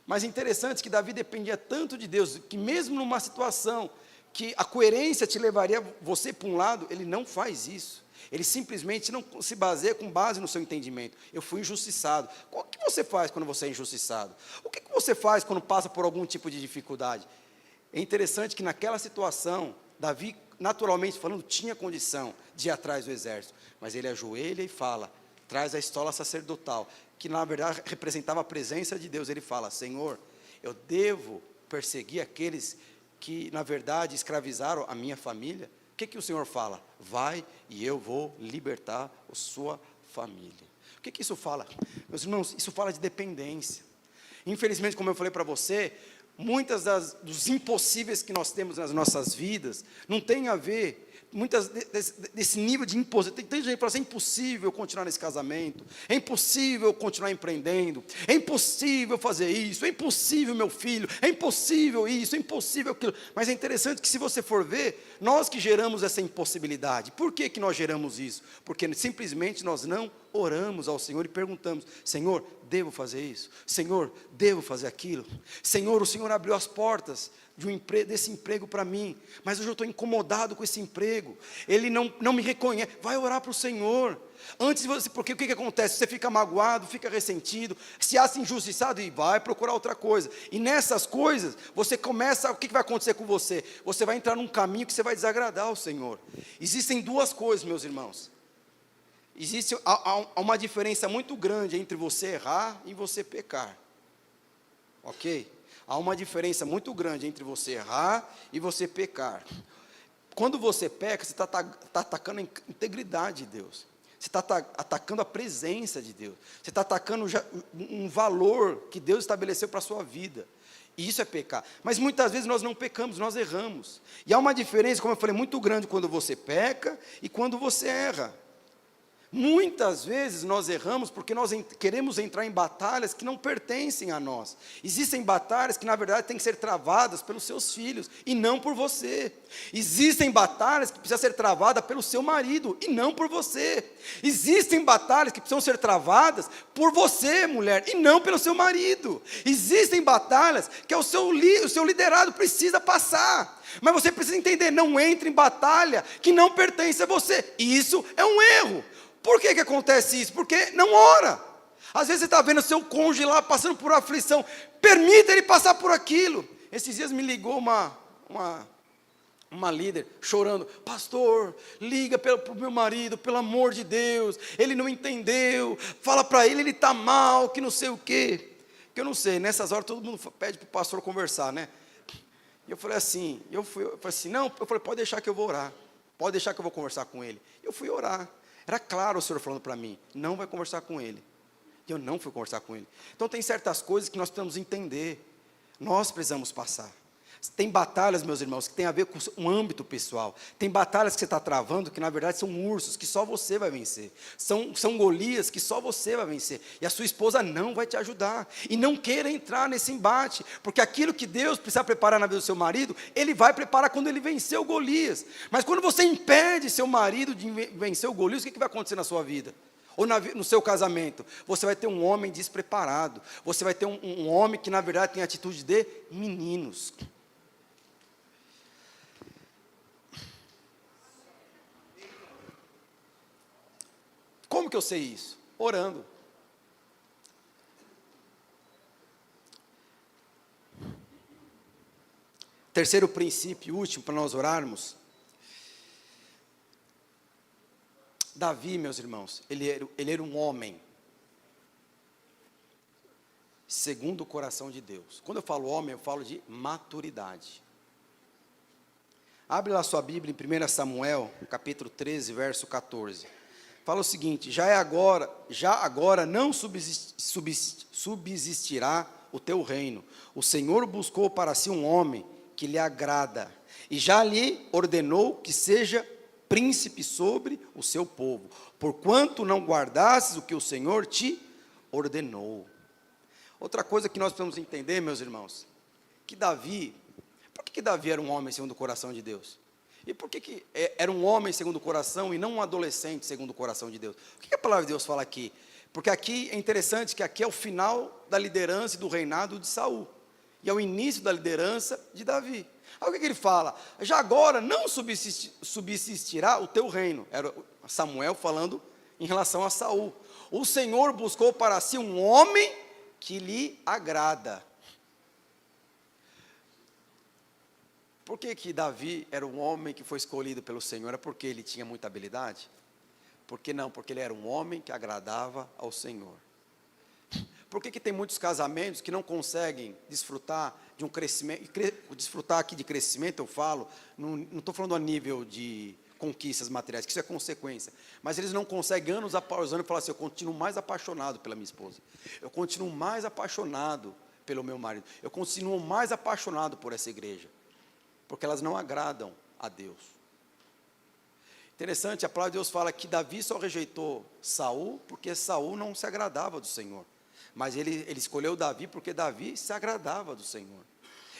Mas é interessante que Davi dependia tanto de Deus, que mesmo numa situação que a coerência te levaria você para um lado, ele não faz isso. Ele simplesmente não se baseia com base no seu entendimento. Eu fui injustiçado. O que você faz quando você é injustiçado? O que você faz quando passa por algum tipo de dificuldade? É interessante que naquela situação, Davi, naturalmente falando, tinha condição de ir atrás do exército. Mas ele ajoelha e fala, traz a estola sacerdotal, que na verdade representava a presença de Deus. Ele fala, Senhor, eu devo perseguir aqueles que na verdade escravizaram a minha família? O que o Senhor fala? Vai e eu vou libertar a sua família. O que isso fala? Meus irmãos, isso fala de dependência. Infelizmente, como eu falei para você, muitas dos impossíveis que nós temos nas nossas vidas, não tem a ver, desse nível de impossível. Tem gente que fala assim, é impossível continuar nesse casamento, é impossível continuar empreendendo, é impossível fazer isso, é impossível meu filho, é impossível isso, é impossível aquilo. Mas é interessante que se você for ver, nós que geramos essa impossibilidade. Por que nós geramos isso? Porque simplesmente nós não oramos ao Senhor e perguntamos, Senhor, devo fazer isso? Senhor, devo fazer aquilo? Senhor, o Senhor abriu as portas desse emprego para mim, mas hoje eu estou incomodado com esse emprego, ele não me reconhece. Vai orar para o Senhor, antes de você, porque o que acontece? Você fica magoado, fica ressentido, se acha injustiçado e vai procurar outra coisa, e nessas coisas, você começa, o que vai acontecer com você? Você vai entrar num caminho que você vai desagradar ao Senhor. Existem duas coisas, meus irmãos, há uma diferença muito grande entre você errar e você pecar, ok? Há uma diferença muito grande entre você errar e você pecar. Quando você peca, você está atacando a integridade de Deus. Você está atacando a presença de Deus. Você está atacando um valor que Deus estabeleceu para a sua vida. E isso é pecar. Mas muitas vezes nós não pecamos, nós erramos. E há uma diferença, como eu falei, muito grande quando você peca e quando você erra. Muitas vezes nós erramos porque nós queremos entrar em batalhas que não pertencem a nós. Existem batalhas que na verdade têm que ser travadas pelos seus filhos e não por você. Existem batalhas que precisam ser travadas pelo seu marido e não por você. Existem batalhas que precisam ser travadas por você, mulher, e não pelo seu marido. Existem batalhas que o seu liderado precisa passar. Mas você precisa entender, não entre em batalha que não pertence a você. E isso é um erro. Por que acontece isso? Porque não ora. Às vezes você está vendo seu cônjuge lá passando por aflição. Permita ele passar por aquilo. Esses dias me ligou uma líder chorando. Pastor, liga para o meu marido, pelo amor de Deus. Ele não entendeu. Fala para ele está mal, que não sei o quê. Que eu não sei, nessas horas todo mundo pede para o pastor conversar, né? E eu falei assim, não, eu falei, pode deixar que eu vou orar. Pode deixar que eu vou conversar com ele. Eu fui orar. Era claro o Senhor falando para mim, não vai conversar com ele. E eu não fui conversar com ele. Então tem certas coisas que nós precisamos entender. Nós precisamos passar. Tem batalhas, meus irmãos, que tem a ver com um âmbito pessoal. Tem batalhas que você está travando, que na verdade são ursos, que só você vai vencer. São Golias que só você vai vencer. E a sua esposa não vai te ajudar. E não queira entrar nesse embate, porque aquilo que Deus precisa preparar na vida do seu marido, Ele vai preparar quando ele vencer o Golias. Mas quando você impede seu marido de vencer o Golias, o que vai acontecer na sua vida? Ou no seu casamento? Você vai ter um homem despreparado. Você vai ter um homem que na verdade tem atitude de meninos. Como que eu sei isso? Orando. Terceiro princípio, último, para nós orarmos. Davi, meus irmãos, ele era um homem segundo o coração de Deus. Quando eu falo homem, eu falo de maturidade. Abre lá sua Bíblia em 1 Samuel, capítulo 13, verso 14. Fala o seguinte: já agora não subsistirá o teu reino. O Senhor buscou para si um homem que lhe agrada, e já lhe ordenou que seja príncipe sobre o seu povo, porquanto não guardastes o que o Senhor te ordenou. Outra coisa que nós precisamos entender, meus irmãos, que Davi, por que Davi era um homem segundo o coração de Deus? E por que era um homem segundo o coração e não um adolescente segundo o coração de Deus? O que a palavra de Deus fala aqui? Porque aqui é interessante que aqui é o final da liderança e do reinado de Saul. E é o início da liderança de Davi. Aí o que ele fala? Já agora não subsistirá o teu reino. Era Samuel falando em relação a Saul. O Senhor buscou para si um homem que lhe agrada. Por que Davi era um homem que foi escolhido pelo Senhor? É porque ele tinha muita habilidade? Por que não? Porque ele era um homem que agradava ao Senhor. Por que tem muitos casamentos que não conseguem desfrutar de um crescimento? Desfrutar aqui de crescimento, eu falo, não estou falando a nível de conquistas materiais, que isso é consequência. Mas eles não conseguem, anos após anos, falar assim: eu continuo mais apaixonado pela minha esposa. Eu continuo mais apaixonado pelo meu marido. Eu continuo mais apaixonado por essa igreja. Porque elas não agradam a Deus. Interessante, a palavra de Deus fala que Davi só rejeitou Saul, porque Saul não se agradava do Senhor. Mas ele escolheu Davi porque Davi se agradava do Senhor.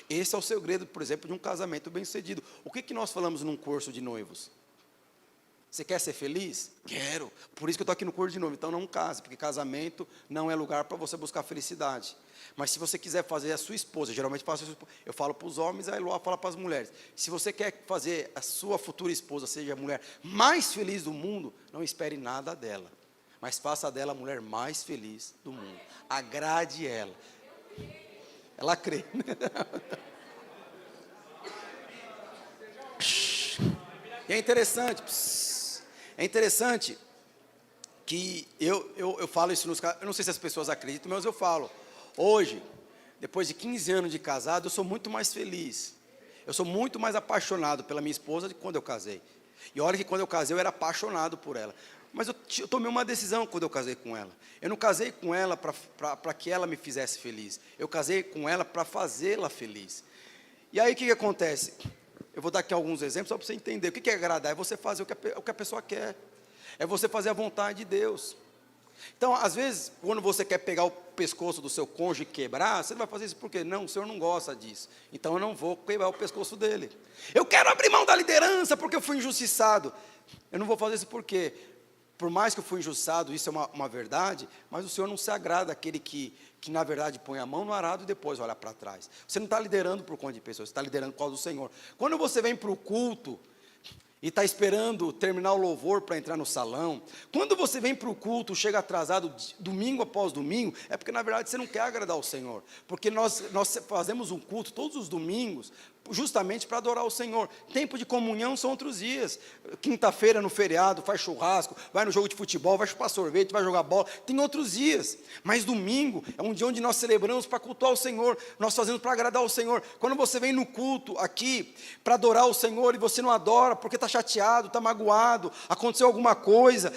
Esse é o segredo, por exemplo, de um casamento bem-sucedido. O que nós falamos num curso de noivos? Você quer ser feliz? Quero. Por isso que eu estou aqui no curso de noivo. Então não case, porque casamento não é lugar para você buscar felicidade. Mas se você quiser fazer a sua esposa, geralmente eu falo para os homens, a Eloá fala para as mulheres. Se você quer fazer a sua futura esposa, seja a mulher mais feliz do mundo, não espere nada dela. Mas faça dela a mulher mais feliz do mundo. Agrade ela. Ela crê. E é interessante que eu falo isso nos casos, eu não sei se as pessoas acreditam, mas eu falo. Hoje, depois de 15 anos de casado, eu sou muito mais feliz. Eu sou muito mais apaixonado pela minha esposa do que quando eu casei. E olha que quando eu casei, eu era apaixonado por ela. Mas eu tomei uma decisão quando eu casei com ela. Eu não casei com ela para que ela me fizesse feliz. Eu casei com ela para fazê-la feliz. E aí o que acontece? Eu vou dar aqui alguns exemplos só para você entender. O que é agradar? É você fazer o que a pessoa quer. É você fazer a vontade de Deus. Então, às vezes, quando você quer pegar o pescoço do seu cônjuge e quebrar, você não vai fazer isso porque não, o Senhor não gosta disso. Então, eu não vou quebrar o pescoço dele. Eu quero abrir mão da liderança porque eu fui injustiçado. Eu não vou fazer isso porque, por mais que eu fui injustiçado, isso é uma verdade, mas o Senhor não se agrada daquele que na verdade põe a mão no arado e depois olha para trás. Você não está liderando por conta de pessoas, você está liderando por causa do Senhor. Quando você vem para o culto e está esperando terminar o louvor para entrar no salão, quando você vem para o culto, chega atrasado domingo após domingo, é porque na verdade você não quer agradar o Senhor, porque nós fazemos um culto todos os domingos, justamente para adorar o Senhor. Tempo de comunhão são outros dias. Quinta-feira no feriado, faz churrasco, vai no jogo de futebol, vai chupar sorvete, vai jogar bola, tem outros dias. Mas domingo é um dia onde nós celebramos para cultuar o Senhor, nós fazemos para agradar o Senhor. Quando você vem no culto aqui para adorar o Senhor e você não adora porque está está chateado, está magoado, aconteceu alguma coisa,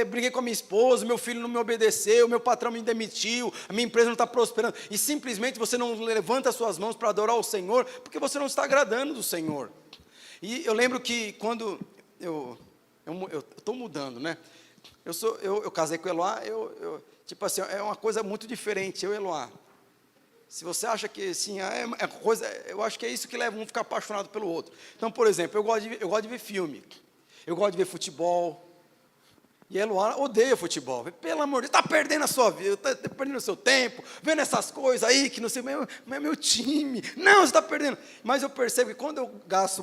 briguei com a minha esposa, meu filho não me obedeceu, meu patrão me demitiu, a minha empresa não está prosperando, e simplesmente você não levanta as suas mãos para adorar o Senhor, porque você não está agradando do Senhor. E eu lembro que quando eu estou mudando, né? Eu casei com o Eloá, tipo assim, é uma coisa muito diferente, eu e Eloá. Se você acha que assim, é coisa, eu acho que é isso que leva um a ficar apaixonado pelo outro. Então, por exemplo, eu gosto de ver filme, eu gosto de ver futebol, e a Eloá odeia futebol. Pelo amor de Deus, está perdendo a sua vida, está perdendo o seu tempo, vendo essas coisas aí, que não sei, mas é meu time. Não, você está perdendo. Mas eu percebo que quando eu gasto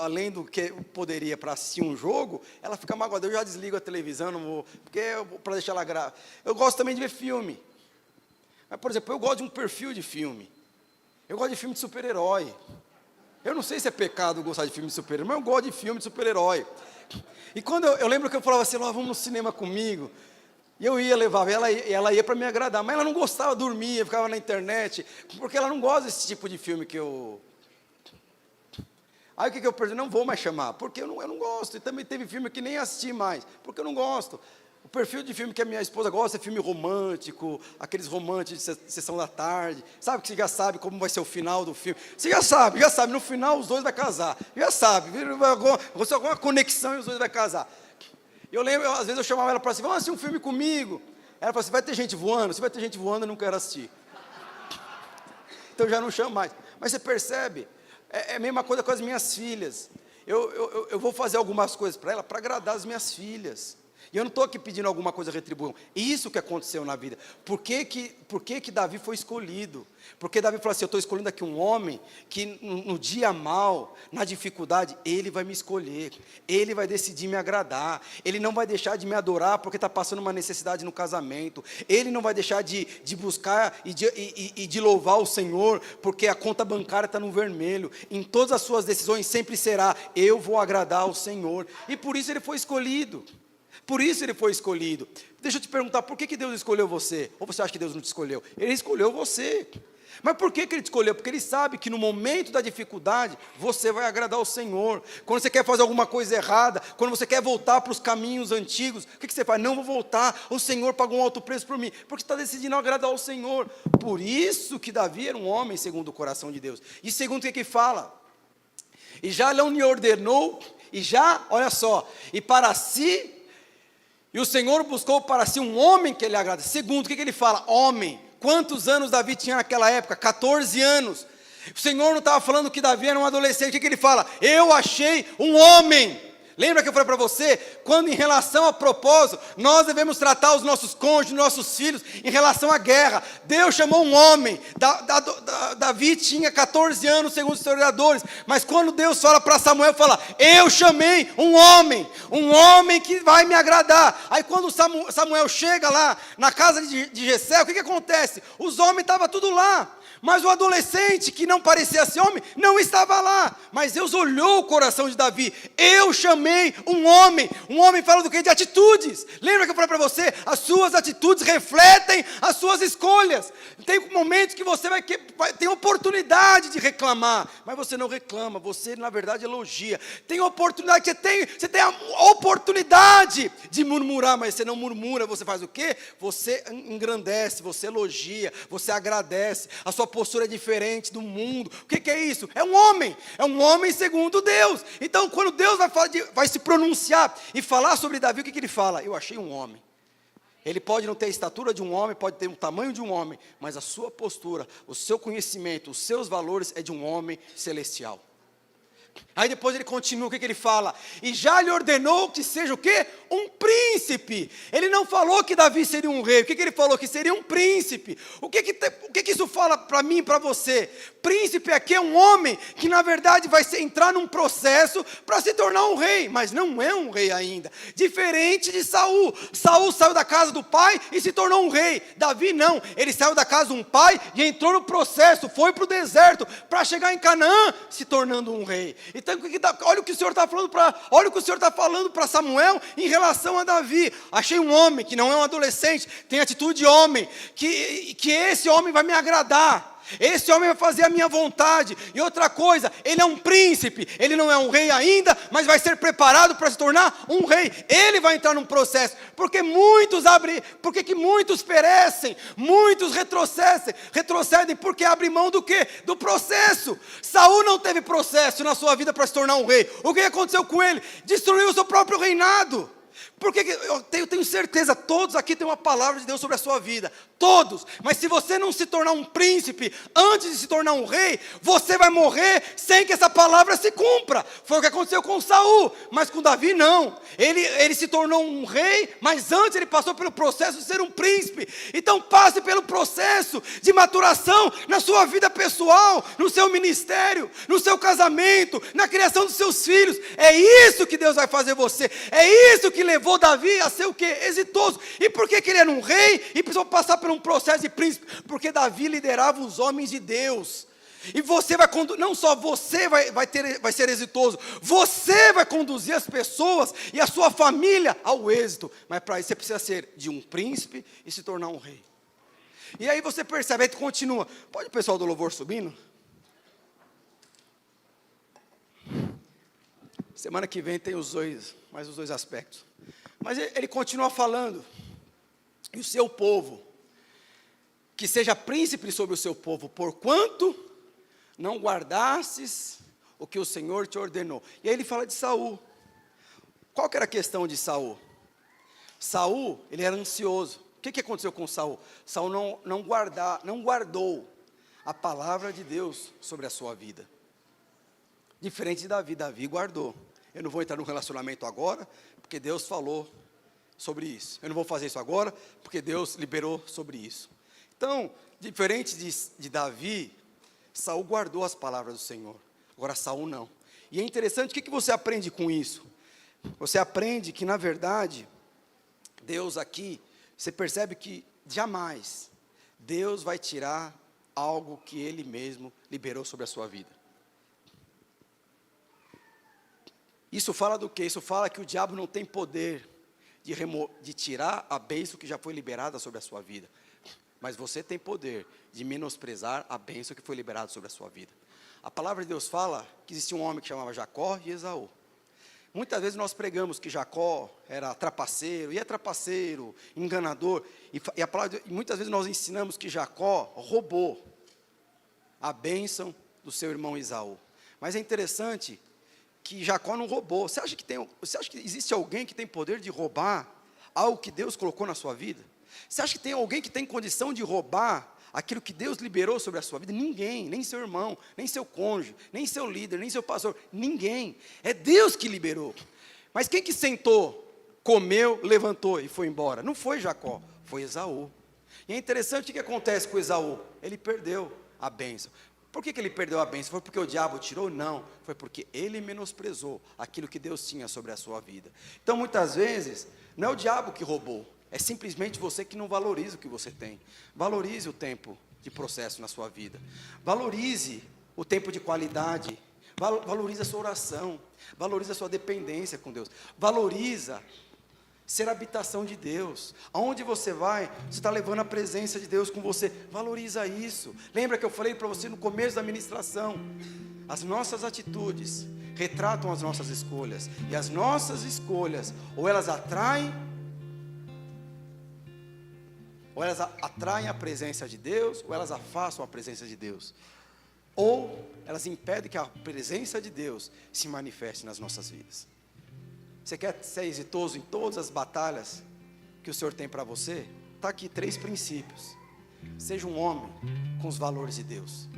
além do que eu poderia para assistir um jogo, ela fica magoada. Eu já desligo a televisão, não vou, porque para deixar ela grave. Eu gosto também de ver filme. Mas, por exemplo, eu gosto de um perfil de filme. Eu gosto de filme de super-herói. Eu não sei se é pecado gostar de filme de super-herói, mas eu gosto de filme de super-herói. E quando eu lembro que eu falava assim, vamos no cinema comigo, e eu ia levar ela, e ela ia para me agradar, mas ela não gostava, dormia, ficava na internet, porque ela não gosta desse tipo de filme que eu... Aí o que eu perdi? Não vou mais chamar, porque eu não gosto, e também teve filme que nem assisti mais, porque eu não gosto. O perfil de filme que a minha esposa gosta é filme romântico, aqueles românticos de sessão da tarde, sabe que você já sabe como vai ser o final do filme, você já sabe, no final os dois vão casar, já sabe, vai ser alguma conexão e os dois vão casar. Eu lembro, às vezes eu chamava ela para assim, vamos assistir um filme comigo, ela falou assim, vai ter gente voando? Se vai ter gente voando, eu não quero assistir. Então eu já não chamo mais, mas você percebe, é a mesma coisa com as minhas filhas, eu vou fazer algumas coisas para ela, para agradar as minhas filhas. E eu não estou aqui pedindo alguma coisa retribuição. Isso que aconteceu na vida. Por que Davi foi escolhido? Porque Davi falou assim, eu estou escolhendo aqui um homem que no dia mal, na dificuldade, ele vai me escolher. Ele vai decidir me agradar. Ele não vai deixar de me adorar porque está passando uma necessidade no casamento. Ele não vai deixar de buscar e de louvar o Senhor porque a conta bancária está no vermelho. Em todas as suas decisões sempre será, eu vou agradar ao Senhor. E por isso ele foi escolhido. Por isso ele foi escolhido. Deixa eu te perguntar, por que Deus escolheu você? Ou você acha que Deus não te escolheu? Ele escolheu você. Mas por que ele te escolheu? Porque ele sabe que no momento da dificuldade, você vai agradar ao Senhor. Quando você quer fazer alguma coisa errada, quando você quer voltar para os caminhos antigos, o que você faz? Não vou voltar, o Senhor pagou um alto preço por mim, porque você está decidindo agradar ao Senhor. Por isso que Davi era um homem segundo o coração de Deus. E segundo o que fala? E já não lhe ordenou, olha só, e para si... E o Senhor buscou para si um homem que ele agrada. Segundo, o que ele fala? Homem. Quantos anos Davi tinha naquela época? 14 anos. O Senhor não estava falando que Davi era um adolescente. O que ele fala? Eu achei um homem. Lembra que eu falei para você? Quando em relação a propósito, nós devemos tratar os nossos cônjuges, nossos filhos, em relação à guerra. Deus chamou um homem. Davi tinha 14 anos, segundo os historiadores. Mas quando Deus fala para Samuel, fala, eu chamei um homem que vai me agradar. Aí quando Samuel chega lá, na casa de Jessé, o que acontece? Os homens estavam tudo lá. Mas o adolescente, que não parecia ser homem, não estava lá. Mas Deus olhou o coração de Davi. Eu chamei um homem fala do quê? De atitudes. Lembra que eu falei para você? As suas atitudes refletem as suas escolhas. Tem momentos que você vai ter oportunidade de reclamar, mas você não reclama, você na verdade elogia. Tem oportunidade, você tem a oportunidade de murmurar, mas você não murmura, você faz o quê? Você engrandece, você elogia, você agradece. A sua postura é diferente do mundo. O que é isso? É um homem segundo Deus. Então quando Deus vai se pronunciar e falar sobre Davi, o que ele fala? Eu achei um homem. Ele pode não ter a estatura de um homem, pode ter o tamanho de um homem, mas a sua postura, o seu conhecimento, os seus valores é de um homem celestial. Aí depois ele continua, o que ele fala? E já lhe ordenou que seja o quê? Um príncipe. Ele não falou que Davi seria um rei. O que ele falou? Que seria um príncipe. O que isso fala para mim e para você? Príncipe aqui é um homem que na verdade vai entrar num processo para se tornar um rei, mas não é um rei ainda. Diferente de Saul. Saul saiu da casa do pai e se tornou um rei. Davi não. Ele saiu da casa de um pai e entrou no processo, foi para o deserto para chegar em Canaã, se tornando um rei. Então, olha o que o Senhor está falando para Samuel em relação a Davi. Achei um homem que não é um adolescente, tem atitude de homem, que esse homem vai me agradar. esse homem vai fazer a minha vontade. E outra coisa, ele é um príncipe, ele não é um rei ainda, mas vai ser preparado para se tornar um rei. Ele vai entrar num processo, porque que muitos perecem, muitos retrocedem porque abrem mão do quê? Do processo. Saul não teve processo na sua vida para se tornar um rei. O que aconteceu com ele? Destruiu o seu próprio reinado. Porque eu tenho certeza, todos aqui têm uma palavra de Deus sobre a sua vida, todos, mas se você não se tornar um príncipe, antes de se tornar um rei, você vai morrer sem que essa palavra se cumpra. Foi o que aconteceu com Saul, mas com Davi não, ele se tornou um rei, mas antes ele passou pelo processo de ser um príncipe. Então passe pelo processo de maturação na sua vida pessoal, no seu ministério, no seu casamento, na criação dos seus filhos. É isso que Deus vai fazer você, é isso que levou Davi a ser o quê? Exitoso. E por que ele era um rei e precisou passar por um processo de príncipe? Porque Davi liderava os homens de Deus. E você vai conduzir, não só você vai ser exitoso, você vai conduzir as pessoas e a sua família ao êxito. Mas para isso você precisa ser de um príncipe e se tornar um rei. E aí você percebe, aí continua. Pode o pessoal do louvor subindo? Semana que vem tem mais os dois aspectos. Mas ele continua falando, e o seu povo, que seja príncipe sobre o seu povo, porquanto não guardastes o que o Senhor te ordenou. E aí ele fala de Saul. Qual que era a questão de Saul? Saul, ele era ansioso. O que aconteceu com Saul? Saul não guardou a palavra de Deus sobre a sua vida. Diferente de Davi, Davi guardou. Eu não vou entrar no relacionamento agora, porque Deus falou sobre isso. Eu não vou fazer isso agora, porque Deus liberou sobre isso. Então, diferente de Davi, Saul guardou as palavras do Senhor. Agora Saul não. E é interessante, o que você aprende com isso? Você aprende que, na verdade, Deus aqui, você percebe que jamais Deus vai tirar algo que Ele mesmo liberou sobre a sua vida. Isso fala do quê? Isso fala que o diabo não tem poder de tirar a bênção que já foi liberada sobre a sua vida. Mas você tem poder de menosprezar a bênção que foi liberada sobre a sua vida. A palavra de Deus fala que existia um homem que chamava Jacó e Esaú. Muitas vezes nós pregamos que Jacó era trapaceiro, e é trapaceiro, enganador. E muitas vezes nós ensinamos que Jacó roubou a bênção do seu irmão Esaú. Mas é interessante que Jacó não roubou. Você acha que existe alguém que tem poder de roubar algo que Deus colocou na sua vida? Você acha que tem alguém que tem condição de roubar aquilo que Deus liberou sobre a sua vida? Ninguém, nem seu irmão, nem seu cônjuge, nem seu líder, nem seu pastor, ninguém. É Deus que liberou. Mas quem que sentou, comeu, levantou e foi embora? Não foi Jacó, foi Esaú. E é interessante o que acontece com Esaú. Ele perdeu a bênção. Por que ele perdeu a bênção? Foi porque o diabo tirou? Não, foi porque ele menosprezou aquilo que Deus tinha sobre a sua vida. Então, muitas vezes, não é o diabo que roubou, é simplesmente você que não valoriza o que você tem. Valorize o tempo de processo na sua vida. Valorize o tempo de qualidade. Valorize a sua oração. Valorize a sua dependência com Deus. Valoriza ser habitação de Deus. Aonde você vai, você está levando a presença de Deus com você. Valoriza isso. Lembra que eu falei para você no começo da ministração? As nossas atitudes retratam as nossas escolhas. E as nossas escolhas, ou elas atraem a presença de Deus, ou elas afastam a presença de Deus. Ou elas impedem que a presença de Deus se manifeste nas nossas vidas. Você quer ser exitoso em todas as batalhas que o Senhor tem para você? Está aqui 3 princípios. Seja um homem com os valores de Deus.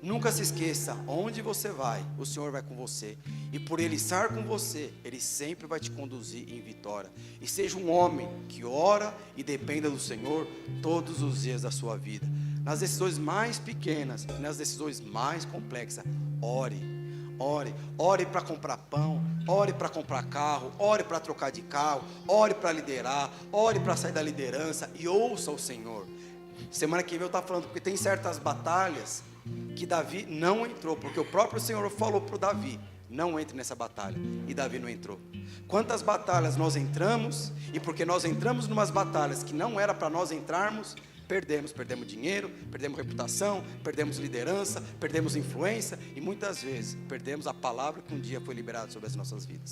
Nunca se esqueça, onde você vai, o Senhor vai com você. E por Ele estar com você, Ele sempre vai te conduzir em vitória. E seja um homem que ora e dependa do Senhor todos os dias da sua vida. Nas decisões mais pequenas, nas decisões mais complexas, ore. Ore para comprar pão, ore para comprar carro, ore para trocar de carro, ore para liderar, ore para sair da liderança e ouça o Senhor. Semana que vem eu estava falando, porque tem certas batalhas que Davi não entrou, porque o próprio Senhor falou para o Davi, não entre nessa batalha, e Davi não entrou. Quantas batalhas nós entramos, e porque nós entramos em umas batalhas que não era para nós entrarmos, perdemos dinheiro, perdemos reputação, perdemos liderança, perdemos influência e muitas vezes perdemos a palavra que um dia foi liberada sobre as nossas vidas.